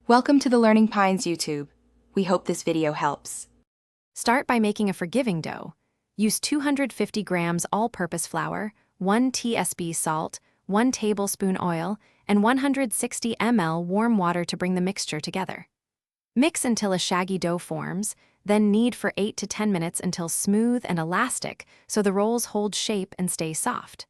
Welcome to the Learning Pines YouTube. We hope this video helps. Start by making a forgiving dough. Use 250 grams all-purpose flour, 1 tsp salt, 1 tablespoon oil, and 160 ml warm water to bring the mixture together. Mix until a shaggy dough forms, then knead for 8 to 10 minutes until smooth and elastic so the rolls hold shape and stay soft.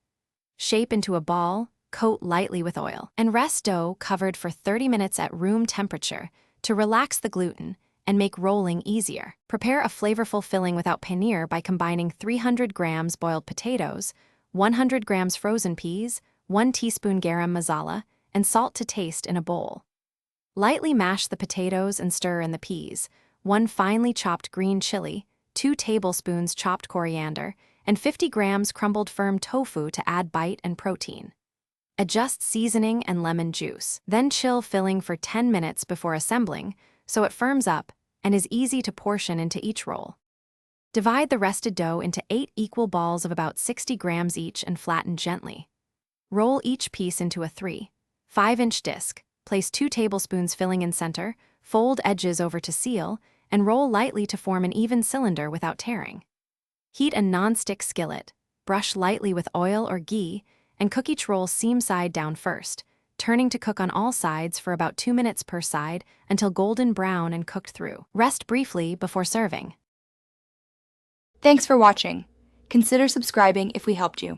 Shape into a ball, coat lightly with oil, and rest dough covered for 30 minutes at room temperature to relax the gluten and make rolling easier. Prepare a flavorful filling without paneer by combining 300 grams boiled potatoes, 100 grams frozen peas, 1 teaspoon garam masala, and salt to taste in a bowl. Lightly mash the potatoes and stir in the peas, 1 finely chopped green chili, 2 tablespoons chopped coriander, and 50 grams crumbled firm tofu to add bite and protein. Adjust seasoning and lemon juice, then chill filling for 10 minutes before assembling so it firms up and is easy to portion into each roll. Divide the rested dough into 8 equal balls of about 60 grams each and flatten gently. Roll each piece into a 3/5-inch disc, place 2 tablespoons filling in center, fold edges over to seal, and roll lightly to form an even cylinder without tearing. Heat a non-stick skillet, brush lightly with oil or ghee, and cook each roll seam side down first, turning to cook on all sides for about 2 minutes per side until golden brown and cooked through. Rest briefly before serving. Thanks for watching. Consider subscribing if we helped you.